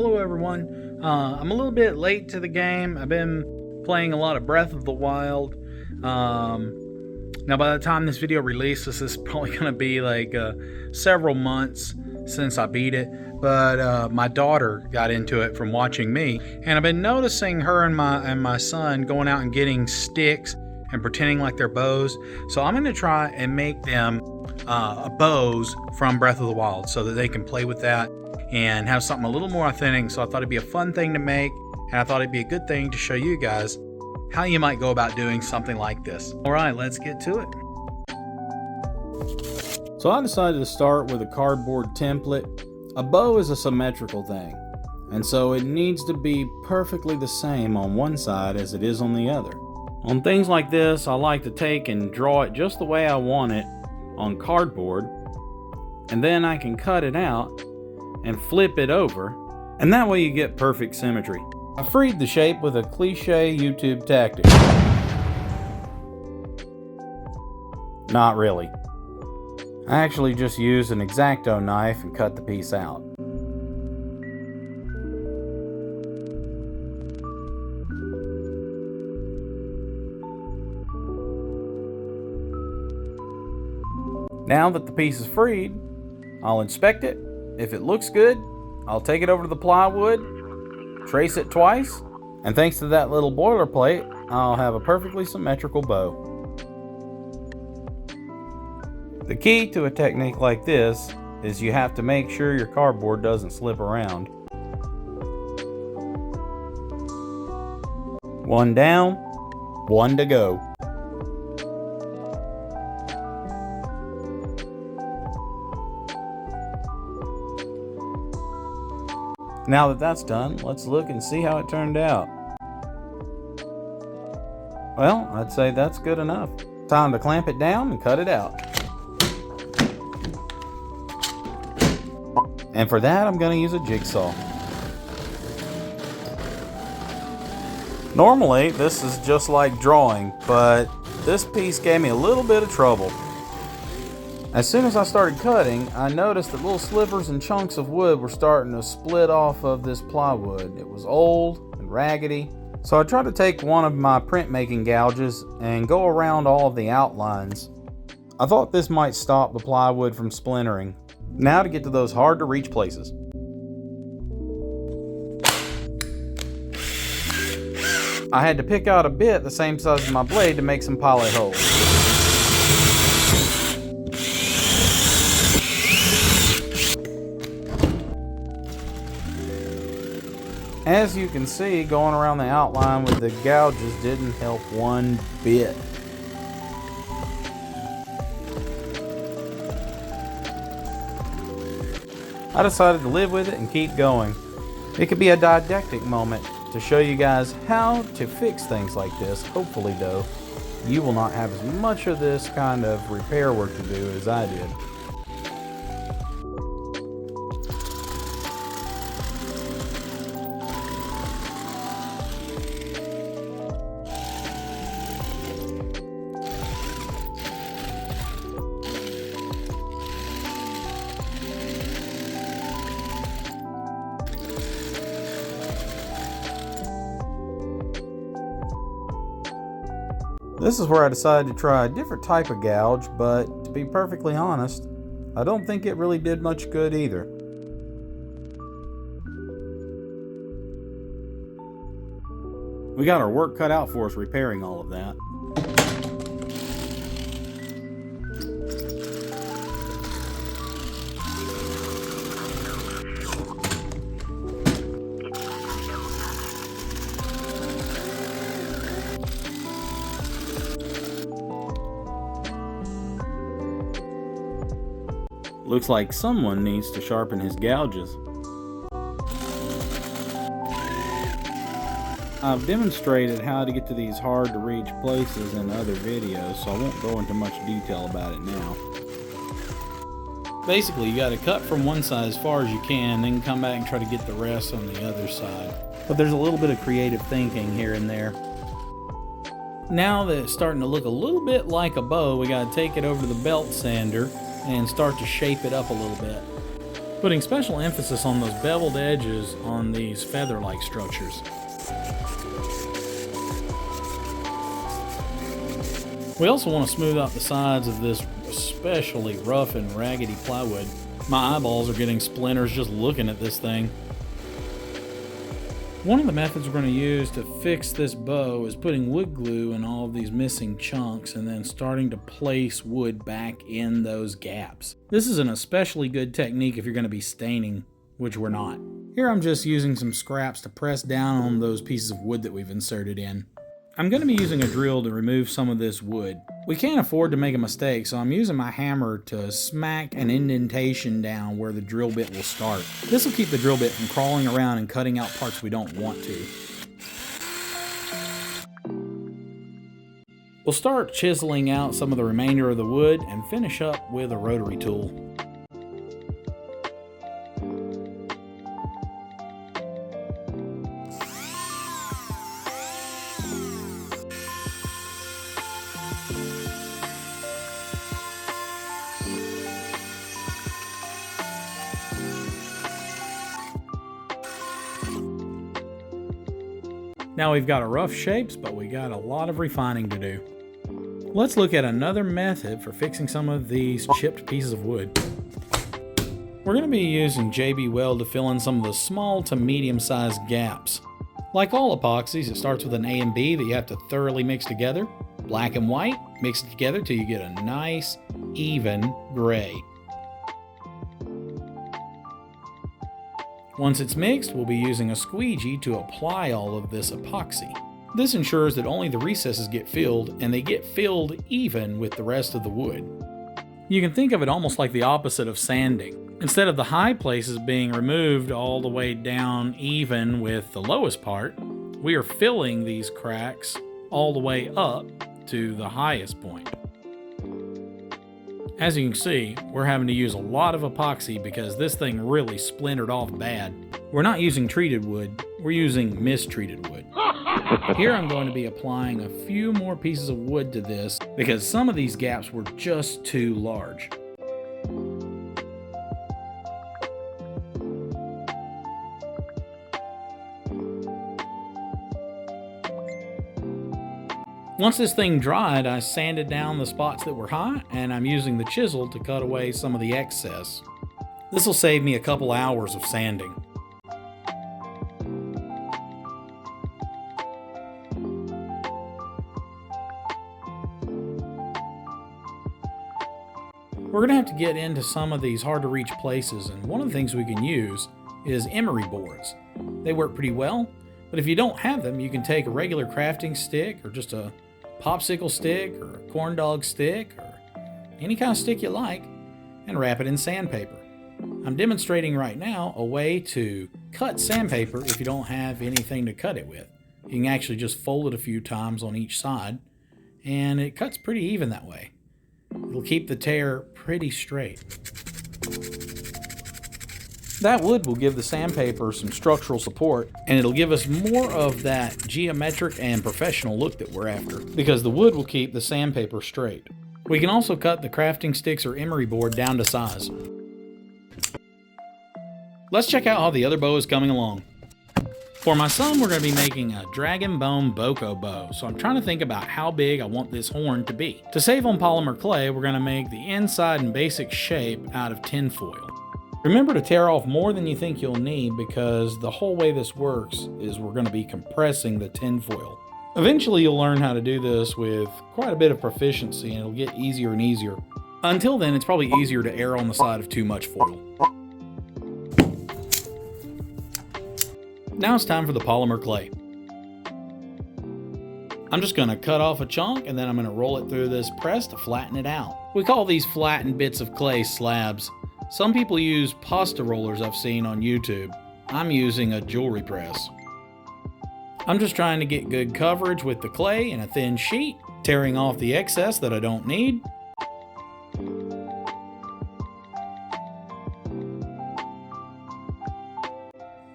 Hello everyone. I'm a little bit late to the game. I've been playing a lot of Breath of the Wild. Now by the time this video releases, this is probably going to be like several months since I beat it. But my daughter got into it from watching me, and I've been noticing her and my son going out and getting sticks and pretending like they're bows. So I'm going to try and make them bows from Breath of the Wild so that they can play with that and have something a little more authentic. So I thought it'd be a fun thing to make, and I thought it'd be a good thing to show you guys how you might go about doing something like this. All right, let's get to it. So I decided to start with a cardboard template. A bow is a symmetrical thing, and so it needs to be perfectly the same on one side as it is on the other. On things like this, I like to take and draw it just the way I want it on cardboard, and then I can cut it out and flip it over, and that way you get perfect symmetry. I freed the shape with a cliche YouTube tactic. Not really. I actually just used an X-Acto knife and cut the piece out. Now that the piece is freed, I'll inspect it. If it looks good, I'll take it over to the plywood, trace it twice, and thanks to that little boilerplate, I'll have a perfectly symmetrical bow. The key to a technique like this is you have to make sure your cardboard doesn't slip around. One down, one to go. Now that that's done, let's look and see how it turned out. Well, I'd say that's good enough. Time to clamp it down and cut it out. And for that, I'm going to use a jigsaw. Normally, this is just like drawing, but this piece gave me a little bit of trouble. As soon as I started cutting, I noticed that little slivers and chunks of wood were starting to split off of this plywood. It was old and raggedy, so I tried to take one of my printmaking gouges and go around all of the outlines. I thought this might stop the plywood from splintering. Now to get to those hard to reach places. I had to pick out a bit the same size as my blade to make some pilot holes. As you can see, going around the outline with the gouges didn't help one bit. I decided to live with it and keep going. It could be a didactic moment to show you guys how to fix things like this. Hopefully though, you will not have as much of this kind of repair work to do as I did. This is where I decided to try a different type of gouge, but to be perfectly honest, I don't think it really did much good either. We got our work cut out for us repairing all of that. Looks like someone needs to sharpen his gouges. I've demonstrated how to get to these hard to reach places in other videos, so I won't go into much detail about it now. Basically, you got to cut from one side as far as you can, then come back and try to get the rest on the other side. But there's a little bit of creative thinking here and there. Now that it's starting to look a little bit like a bow, we got to take it over to the belt sander and start to shape it up a little bit. putting special emphasis on those beveled edges on these feather-like structures. We also want to smooth out the sides of this especially rough and raggedy plywood. My eyeballs are getting splinters just looking at this thing. One of the methods we're going to use to fix this bow is putting wood glue in all of these missing chunks and then starting to place wood back in those gaps. This is an especially good technique if you're going to be staining, which we're not. Here I'm just using some scraps to press down on those pieces of wood that we've inserted in. I'm going to be using a drill to remove some of this wood. We can't afford to make a mistake, so I'm using my hammer to smack an indentation down where the drill bit will start. This will keep the drill bit from crawling around and cutting out parts we don't want to. We'll start chiseling out some of the remainder of the wood and finish up with a rotary tool. Now we've got a rough shapes, but we got a lot of refining to do. Let's look at another method for fixing some of these chipped pieces of wood. We're going to be using JB Weld to fill in some of the small to medium-sized gaps. Like all epoxies, it starts with an A and B that you have to thoroughly mix together. Black and white, mix it together till you get a nice, even gray. Once it's mixed, we'll be using a squeegee to apply all of this epoxy. This ensures that only the recesses get filled, and they get filled even with the rest of the wood. You can think of it almost like the opposite of sanding. Instead of the high places being removed all the way down even with the lowest part, we are filling these cracks all the way up to the highest point. As you can see, we're having to use a lot of epoxy because this thing really splintered off bad. We're not using treated wood, we're using mistreated wood. Here I'm going to be applying a few more pieces of wood to this because some of these gaps were just too large. Once this thing dried, I sanded down the spots that were high, and I'm using the chisel to cut away some of the excess. This will save me a couple hours of sanding. We're going to have to get into some of these hard to reach places, and one of the things we can use is emery boards. They work pretty well, but if you don't have them, you can take a regular crafting stick or just a popsicle stick or a corn dog stick or any kind of stick you like and wrap it in sandpaper. I'm demonstrating right now a way to cut sandpaper if you don't have anything to cut it with. You can actually just fold it a few times on each side and it cuts pretty even that way. It'll keep the tear pretty straight. That wood will give the sandpaper some structural support, and it'll give us more of that geometric and professional look that we're after, because the wood will keep the sandpaper straight. We can also cut the crafting sticks or emery board down to size. Let's check out how the other bow is coming along. For my son, we're going to be making a dragon bone Boko bow, so I'm trying to think about how big I want this horn to be. To save on polymer clay, we're going to make the inside and basic shape out of tin foil. Remember to tear off more than you think you'll need because the whole way this works is we're going to be compressing the tin foil. Eventually you'll learn how to do this with quite a bit of proficiency and it'll get easier and easier. Until then, it's probably easier to err on the side of too much foil. Now it's time for the polymer clay. I'm just going to cut off a chunk and then I'm going to roll it through this press to flatten it out. We call these flattened bits of clay slabs. Some people use pasta rollers I've seen on YouTube. I'm using a jewelry press. I'm just trying to get good coverage with the clay in a thin sheet, tearing off the excess that I don't need.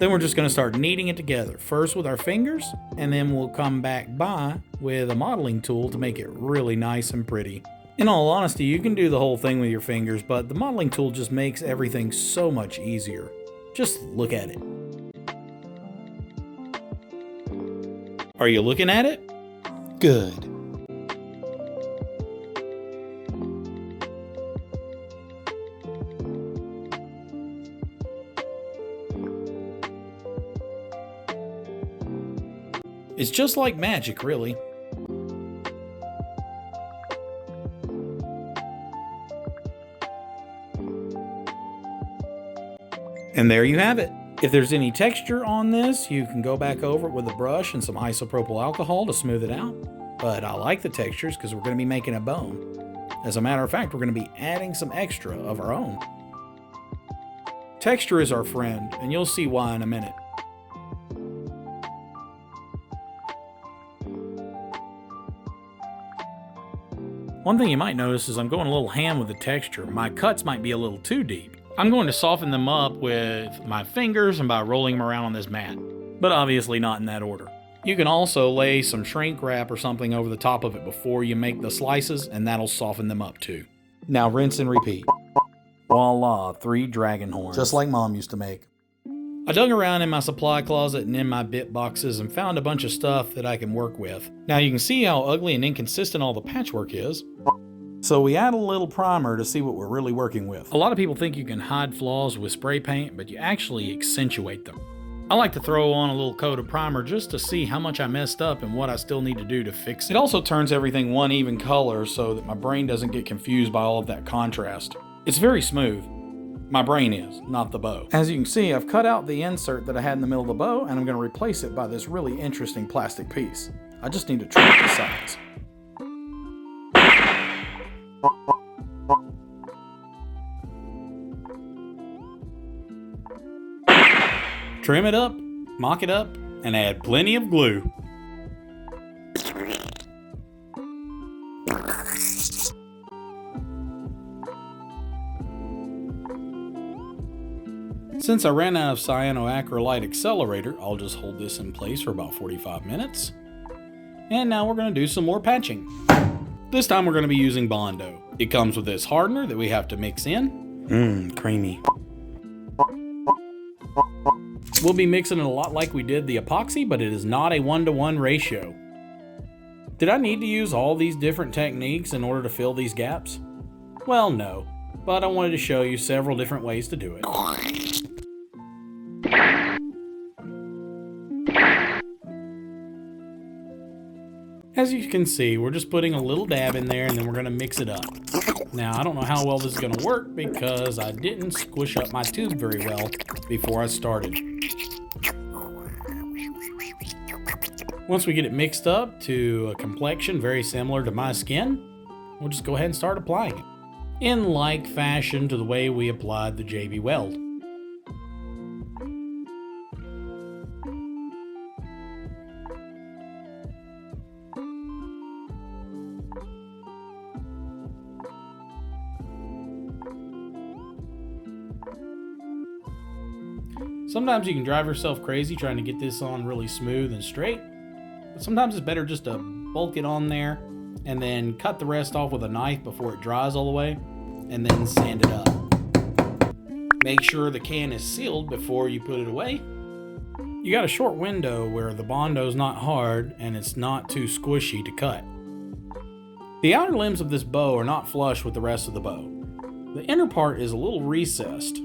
Then we're just going to start kneading it together, first with our fingers, and then we'll come back by with a modeling tool to make it really nice and pretty. In all honesty, you can do the whole thing with your fingers, but the modeling tool just makes everything so much easier. Just look at it. Are you looking at it? Good. It's just like magic, really. And there you have it. If there's any texture on this, you can go back over it with a brush and some isopropyl alcohol to smooth it out. But I like the textures because we're going to be making a bone. As a matter of fact, we're going to be adding some extra of our own. Texture is our friend, and you'll see why in a minute. One thing you might notice is I'm going a little ham with the texture. My cuts might be a little too deep. I'm going to soften them up with my fingers and by rolling them around on this mat, but obviously not in that order. You can also lay some shrink wrap or something over the top of it before you make the slices, and that'll soften them up too. Now rinse and repeat. Voila, 3 dragon horns. Just like Mom used to make. I dug around in my supply closet and in my bit boxes and found a bunch of stuff that I can work with. Now you can see how ugly and inconsistent all the patchwork is. So we add a little primer to see what we're really working with. A lot of people think you can hide flaws with spray paint, but you actually accentuate them. I like to throw on a little coat of primer just to see how much I messed up and what I still need to do to fix it. It also turns everything one even color so that my brain doesn't get confused by all of that contrast. It's very smooth. My brain is, not the bow. As you can see, I've cut out the insert that I had in the middle of the bow, and I'm going to replace it by this really interesting plastic piece. I just need to trim it to size. Trim it up, mock it up, and add plenty of glue. Since I ran out of cyanoacrylite accelerator, I'll just hold this in place for about 45 minutes. And now we're going to do some more patching. This time we're going to be using Bondo. It comes with this hardener that we have to mix in. Creamy. We'll be mixing it a lot like we did the epoxy, but it is not a 1-to-1 ratio. Did I need to use all these different techniques in order to fill these gaps? Well, no, but I wanted to show you several different ways to do it. As you can see, we're just putting a little dab in there and then we're going to mix it up. Now, I don't know how well this is going to work because I didn't squish up my tube very well before I started. Once we get it mixed up to a complexion very similar to my skin, we'll just go ahead and start applying it in like fashion to the way we applied the JB Weld. Sometimes you can drive yourself crazy trying to get this on really smooth and straight, but sometimes it's better just to bulk it on there and then cut the rest off with a knife before it dries all the way, and then sand it up. Make sure the can is sealed before you put it away. You got a short window where the Bondo's not hard and it's not too squishy to cut. The outer limbs of this bow are not flush with the rest of the bow. The inner part is a little recessed.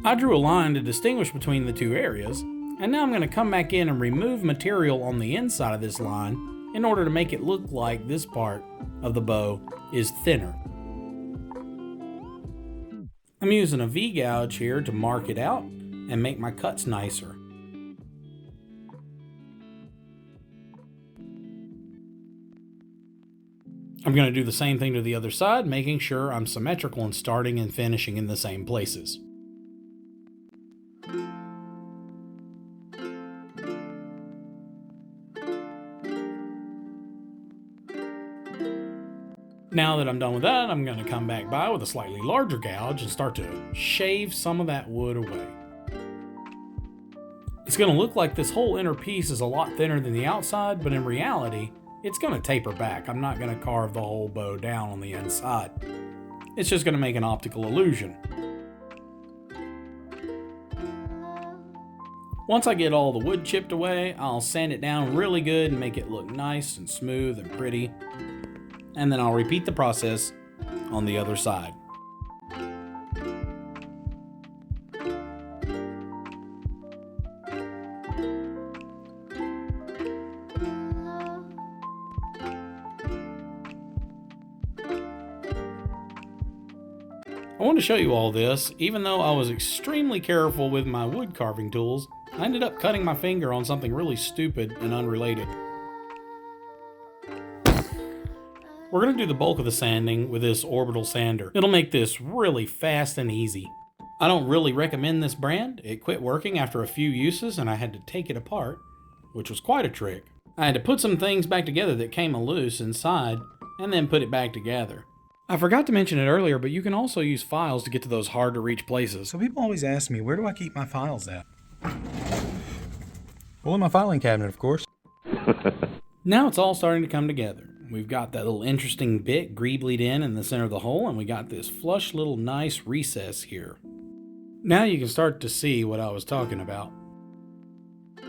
I drew a line to distinguish between the two areas, and now I'm going to come back in and remove material on the inside of this line in order to make it look like this part of the bow is thinner. I'm using a V-gouge here to mark it out and make my cuts nicer. I'm going to do the same thing to the other side, making sure I'm symmetrical and starting and finishing in the same places. Now that I'm done with that, I'm going to come back by with a slightly larger gouge and start to shave some of that wood away. It's going to look like this whole inner piece is a lot thinner than the outside, but in reality, it's going to taper back. I'm not going to carve the whole bow down on the inside. It's just going to make an optical illusion. Once I get all the wood chipped away, I'll sand it down really good and make it look nice and smooth and pretty. And then I'll repeat the process on the other side. I want to show you all this. Even though I was extremely careful with my wood carving tools, I ended up cutting my finger on something really stupid and unrelated. We're going to do the bulk of the sanding with this orbital sander. It'll make this really fast and easy. I don't really recommend this brand. It quit working after a few uses and I had to take it apart, which was quite a trick. I had to put some things back together that came loose inside and then put it back together. I forgot to mention it earlier, but you can also use files to get to those hard to reach places. So people always ask me, where do I keep my files at? Well, in my filing cabinet, of course. Now it's all starting to come together. We've got that little interesting bit greebled in the center of the hole, and we got this flush little nice recess here. Now you can start to see what I was talking about.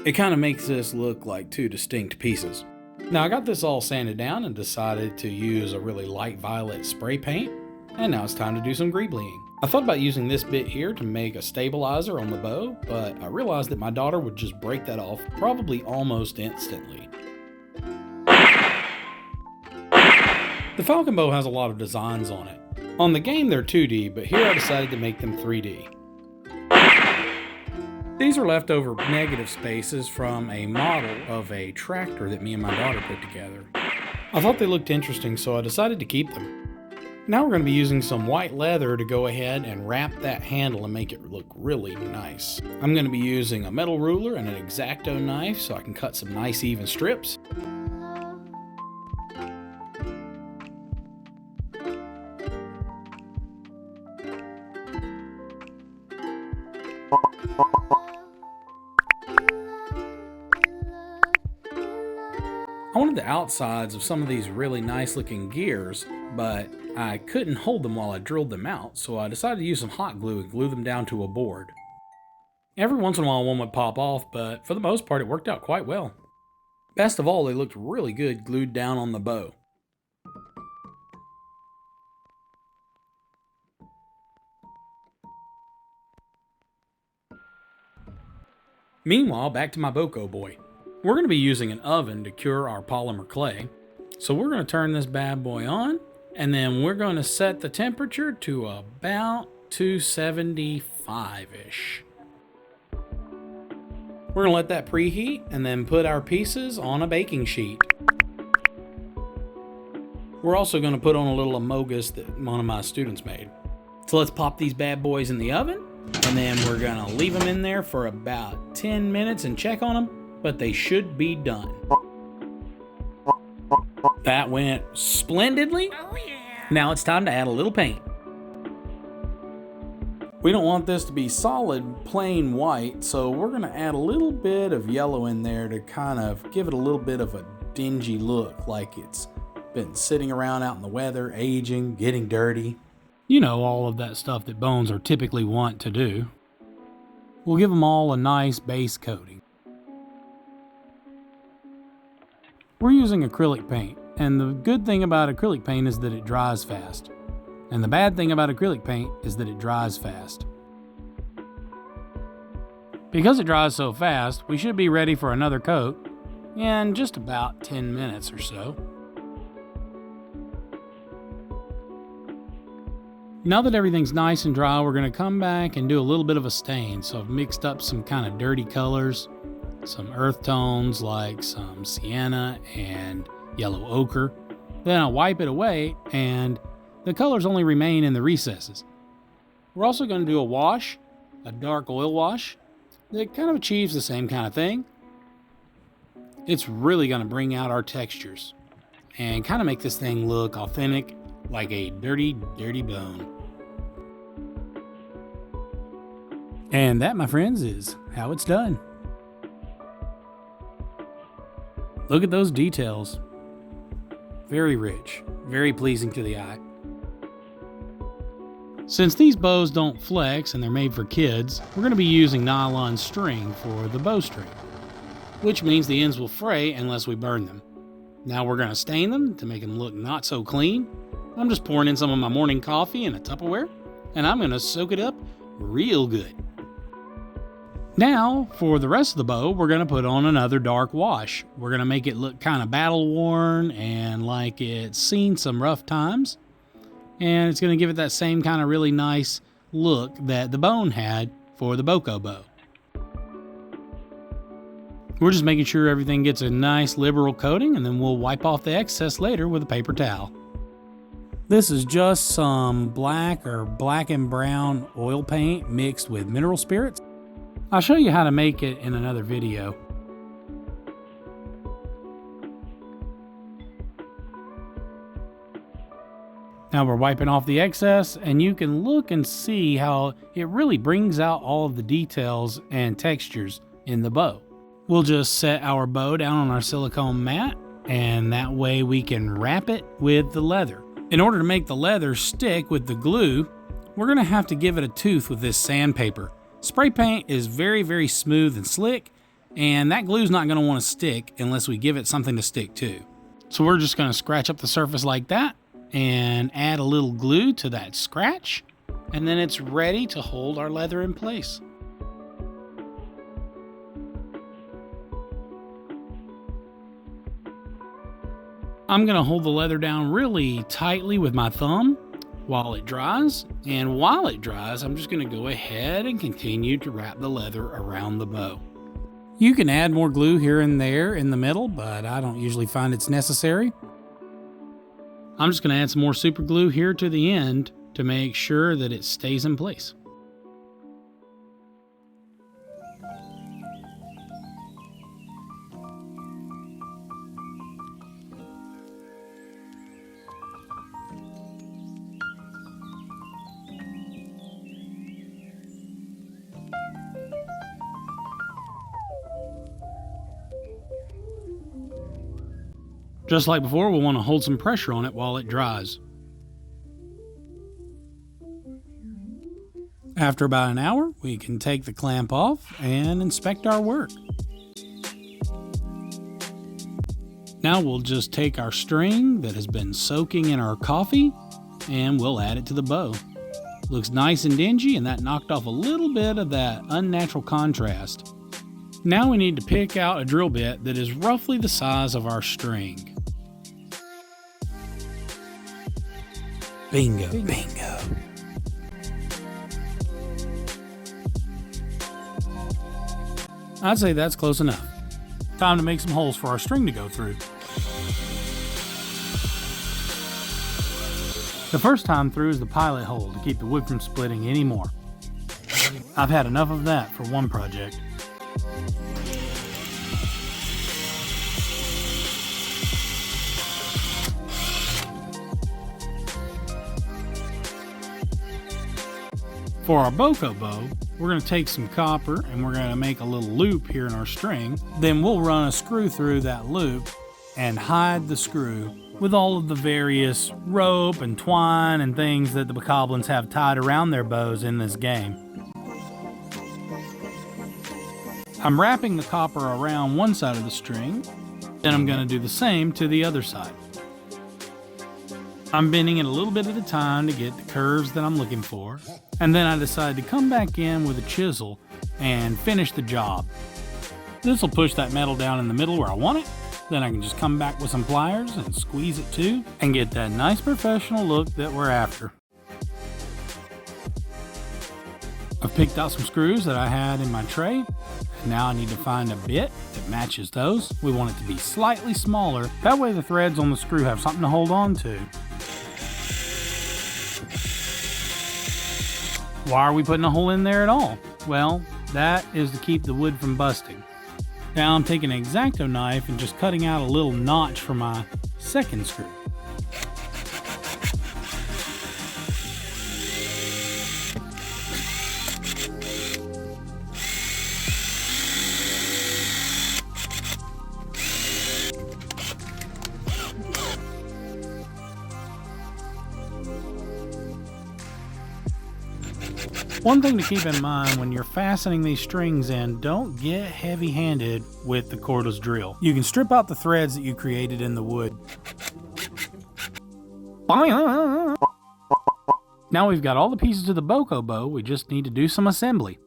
It kind of makes this look like two distinct pieces. Now I got this all sanded down and decided to use a really light violet spray paint, and now it's time to do some greeblinging. I thought about using this bit here to make a stabilizer on the bow, but I realized that my daughter would just break that off probably almost instantly. The Falcon bow has a lot of designs on it. On the game they're 2D, but here I decided to make them 3D. These are leftover negative spaces from a model of a tractor that me and my daughter put together. I thought they looked interesting, so I decided to keep them. Now we're going to be using some white leather to go ahead and wrap that handle and make it look really nice. I'm going to be using a metal ruler and an X-Acto knife so I can cut some nice even strips. I wanted the outsides of some of these really nice looking gears, but I couldn't hold them while I drilled them out, so I decided to use some hot glue and glue them down to a board. Every once in a while one would pop off, but for the most part it worked out quite well. Best of all, they looked really good glued down on the bow. Meanwhile, back to my Boko boy. We're going to be using an oven to cure our polymer clay. So we're going to turn this bad boy on, and then we're going to set the temperature to about 275-ish. We're going to let that preheat and then put our pieces on a baking sheet. We're also going to put on a little amogus that one of my students made. So let's pop these bad boys in the oven, and then we're going to leave them in there for about 10 minutes and check on them. But they should be done. That went splendidly. Oh, yeah. Now it's time to add a little paint. We don't want this to be solid, plain white, so we're going to add a little bit of yellow in there to kind of give it a little bit of a dingy look, like it's been sitting around out in the weather, aging, getting dirty. You know, all of that stuff that bones are typically want to do. We'll give them all a nice base coating. We're using acrylic paint, and the good thing about acrylic paint is that it dries fast. And the bad thing about acrylic paint is that it dries fast. Because it dries so fast, we should be ready for another coat in just about 10 minutes or so. Now that everything's nice and dry, we're going to come back and do a little bit of a stain. So I've mixed up some kind of dirty colors. Some earth tones like some sienna and yellow ochre. Then I'll wipe it away and the colors only remain in the recesses. We're also going to do a wash, a dark oil wash, that kind of achieves the same kind of thing. It's really going to bring out our textures and kind of make this thing look authentic, like a dirty, dirty bone. And that, my friends, is how it's done. Look at those details. very rich, very pleasing to the eye. Since these bows don't flex and they're made for kids, we're going to be using nylon string for the bowstring, which means the ends will fray unless we burn them. Now we're going to stain them to make them look not so clean. I'm just pouring in some of my morning coffee in a Tupperware, and I'm going to soak it up real good. Now, for the rest of the bow, we're going to put on another dark wash. We're going to make it look kind of battle-worn and like it's seen some rough times. And it's going to give it that same kind of really nice look that the bone had for the Boko bow. We're just making sure everything gets a nice liberal coating, and then we'll wipe off the excess later with a paper towel. This is just some black or black and brown oil paint mixed with mineral spirits. I'll show you how to make it in another video. Now we're wiping off the excess, and you can look and see how it really brings out all of the details and textures in the bow. We'll just set our bow down on our silicone mat, and that way we can wrap it with the leather. In order to make the leather stick with the glue, we're going to have to give it a tooth with this sandpaper. Spray paint is very, very smooth and slick, and that glue's not going to want to stick unless we give it something to stick to. So we're just going to scratch up the surface like that and add a little glue to that scratch, and then it's ready to hold our leather in place. I'm going to hold the leather down really tightly with my thumb while it dries, and while it dries, I'm just going to go ahead and continue to wrap the leather around the bow. You can add more glue here and there in the middle, but I don't usually find it's necessary. I'm just going to add some more super glue here to the end to make sure that it stays in place. Just like before, we'll want to hold some pressure on it while it dries. After about an hour, we can take the clamp off and inspect our work. Now we'll just take our string that has been soaking in our coffee and we'll add it to the bow. Looks nice and dingy, and that knocked off a little bit of that unnatural contrast. Now we need to pick out a drill bit that is roughly the size of our string. Bingo, bingo. I'd say that's close enough. Time to make some holes for our string to go through. The first time through is the pilot hole to keep the wood from splitting anymore. I've had enough of that for one project. For our Boko bow, we're going to take some copper and we're going to make a little loop here in our string. Then we'll run a screw through that loop and hide the screw with all of the various rope and twine and things that the bokoblins have tied around their bows in this game. I'm wrapping the copper around one side of the string, then I'm going to do the same to the other side. I'm bending it a little bit at a time to get the curves that I'm looking for, and then I decide to come back in with a chisel and finish the job. This will push that metal down in the middle where I want it, then I can just come back with some pliers and squeeze it too, and get that nice professional look that we're after. I've picked out some screws that I had in my tray, and now I need to find a bit that matches those. We want it to be slightly smaller, that way the threads on the screw have something to hold on to. Why are we putting a hole in there at all? Well, that is to keep the wood from busting. Now I'm taking an X-Acto knife and just cutting out a little notch for my second screw. One thing to keep in mind when you're fastening these strings in, don't get heavy-handed with the cordless drill. You can strip out the threads that you created in the wood. Now we've got all the pieces of the Boko bow, we just need to do some assembly.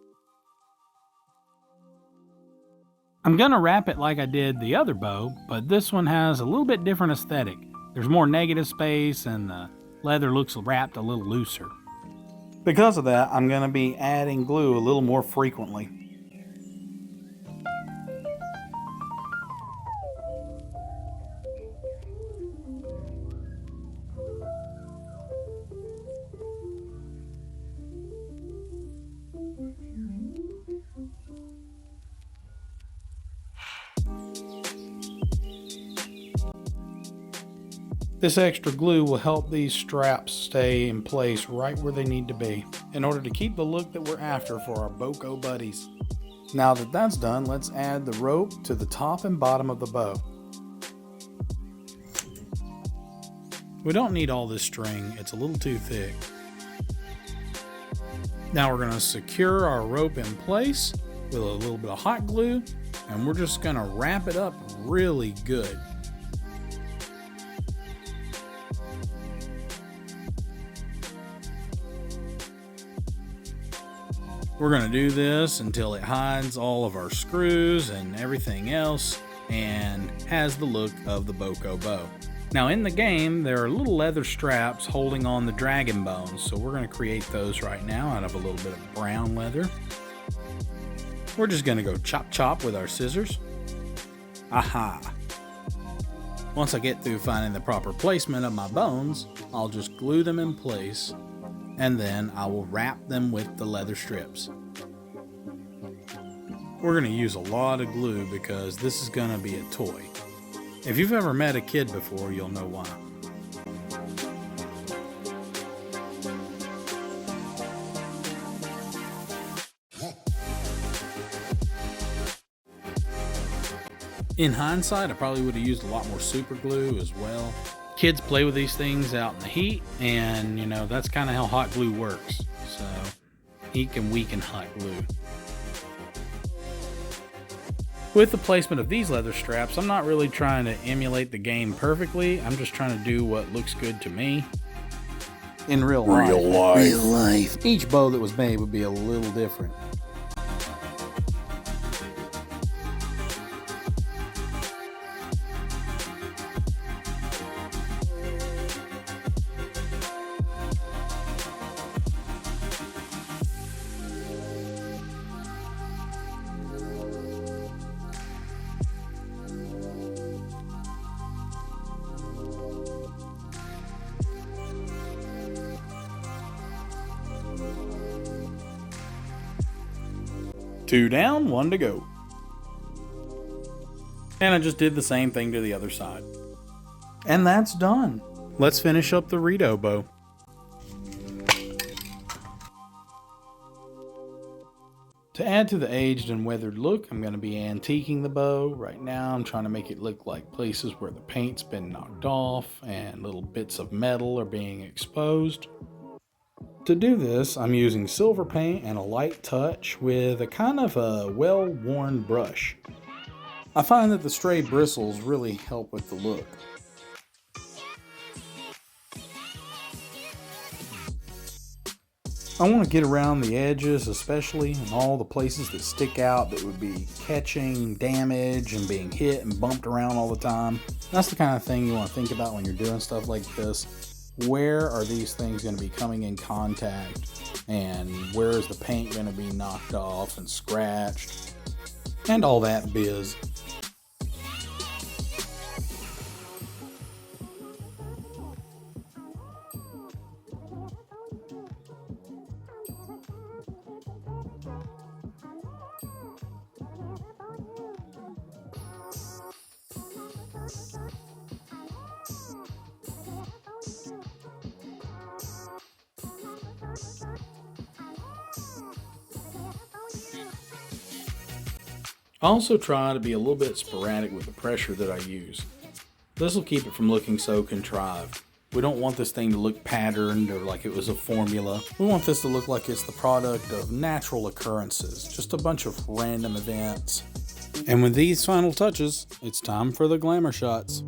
I'm gonna wrap it like I did the other bow, but this one has a little bit different aesthetic. There's more negative space and the leather looks wrapped a little looser. Because of that, I'm gonna be adding glue a little more frequently. This extra glue will help these straps stay in place right where they need to be in order to keep the look that we're after for our Boko buddies. Now that that's done, let's add the rope to the top and bottom of the bow. We don't need all this string, it's a little too thick. Now we're going to secure our rope in place with a little bit of hot glue, and we're just going to wrap it up really good. We're going to do this until it hides all of our screws and everything else and has the look of the Boko bow. Now in the game, there are little leather straps holding on the dragon bones, so we're going to create those right now out of a little bit of brown leather. We're just going to go chop chop with our scissors. Aha! Once I get through finding the proper placement of my bones, I'll just glue them in place, and then I will wrap them with the leather strips. We're going to use a lot of glue because this is going to be a toy. If you've ever met a kid before, you'll know why. In hindsight, I probably would have used a lot more super glue as well. Kids play with these things out in the heat, and you know, that's kind of how hot glue works. So, heat can weaken hot glue. With the placement of these leather straps, I'm not really trying to emulate the game perfectly. I'm just trying to do what looks good to me. In real life. Each bow that was made would be a little different. Two down, one to go. And I just did the same thing to the other side. And that's done. Let's finish up the Rito bow. To add to the aged and weathered look, I'm going to be antiquing the bow. Right now I'm trying to make it look like places where the paint's been knocked off and little bits of metal are being exposed. To do this, I'm using silver paint and a light touch with a kind of a well-worn brush. I find that the stray bristles really help with the look. I want to get around the edges, especially and all the places that stick out that would be catching damage and being hit and bumped around all the time. That's the kind of thing you want to think about when you're doing stuff like this. Where are these things going to be coming in contact, and where is the paint going to be knocked off and scratched, and all that biz. I also try to be a little bit sporadic with the pressure that I use. This will keep it from looking so contrived. We don't want this thing to look patterned or like it was a formula. We want this to look like it's the product of natural occurrences, just a bunch of random events. And with these final touches, it's time for the glamour shots.